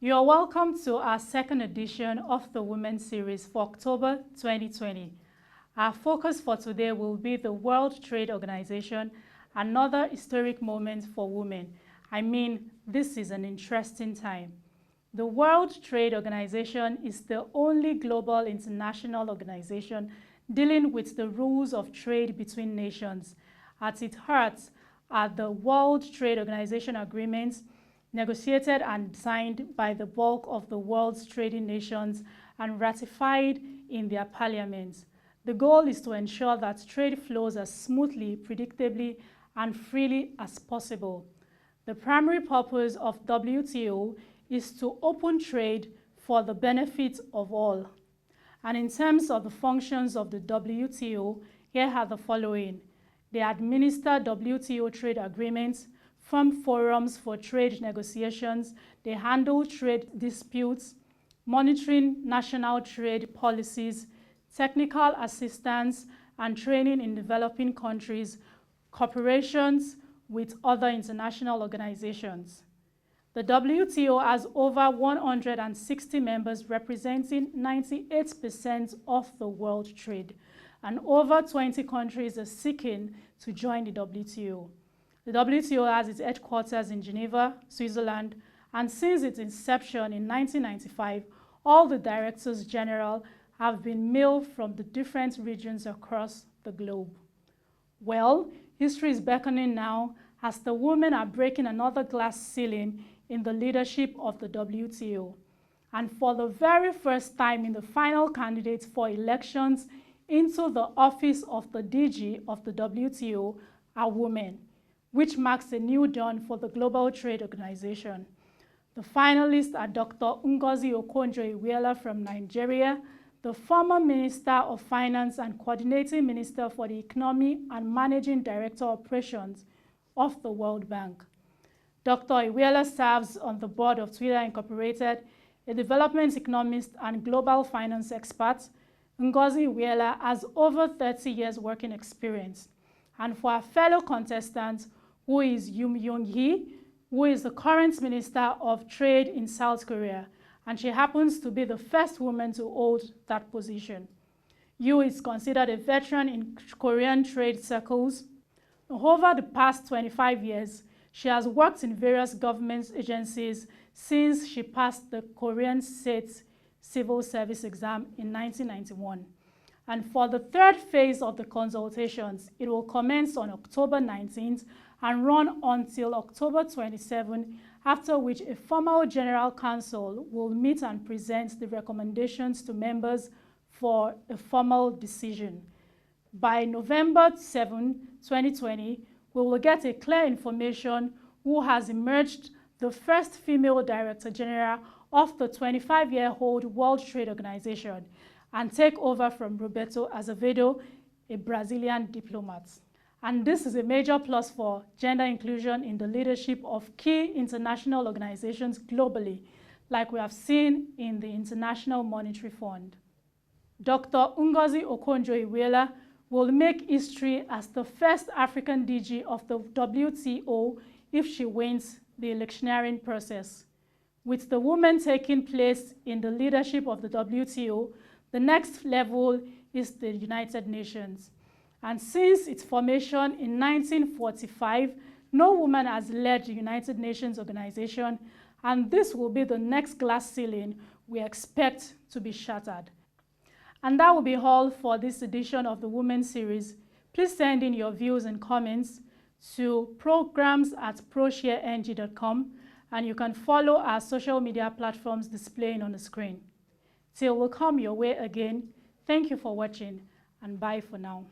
You are welcome to our second edition of the Women Series for October 2020. Our focus for today will be the World Trade Organization, another historic moment for women. I mean, this is an interesting time. The World Trade Organization is the only global international organization dealing with the rules of trade between nations. At its heart are the World Trade Organization agreements negotiated and signed by the bulk of the world's trading nations and ratified in their parliaments. The goal is to ensure that trade flows as smoothly, predictably, and freely as possible. The primary purpose of WTO is to open trade for the benefit of all. And in terms of the functions of the WTO, here are the following. They administer WTO trade agreements, form forums for trade negotiations, they handle trade disputes, monitoring national trade policies, technical assistance and training in developing countries, cooperations with other international organizations. The WTO has over 160 members representing 98% of the world trade, and over 20 countries are seeking to join the WTO. The WTO has its headquarters in Geneva, Switzerland, and since its inception in 1995, all the directors general have been male from the different regions across the globe. Well, history is beckoning now as the women are breaking another glass ceiling in the leadership of the WTO. And for the very first time in the final candidates for elections into the office of the DG of the WTO are women, which marks a new dawn for the Global Trade Organization. The finalists are Dr. Ngozi Okonjo Iweala from Nigeria, the former Minister of Finance and Coordinating Minister for the Economy and Managing Director Operations of the World Bank. Dr. Iweala serves on the board of Twitter Incorporated, a development economist and global finance expert. Ngozi Iweala has over 30 years working experience. And for our fellow contestant, who is Yoo Myung Hee, who is the current Minister of Trade in South Korea, and she happens to be the first woman to hold that position. Yoo is considered a veteran in Korean trade circles. Over the past 25 years, she has worked in various government agencies since she passed the Korean State Civil Service exam in 1991. And for the third phase of the consultations, it will commence on October 19th and run until October 27, after which a formal General Council will meet and present the recommendations to members for a formal decision. By November 7, 2020, we will get a clear information who has emerged the first female Director General of the 25-year-old World Trade Organization and take over from Roberto Azevedo, a Brazilian diplomat. And this is a major plus for gender inclusion in the leadership of key international organizations globally, like we have seen in the International Monetary Fund. Dr. Ngozi Okonjo Iweala will make history as the first African DG of the WTO if she wins the electioneering process. With the women taking place in the leadership of the WTO, the next level is the United Nations. And since its formation in 1945, no woman has led the United Nations organization, and this will be the next glass ceiling we expect to be shattered. And that will be all for this edition of the Women Series. Please send in your views and comments to programs@proshareng.com, and you can follow our social media platforms displaying on the screen. Till we'll come your way again, thank you for watching, and bye for now.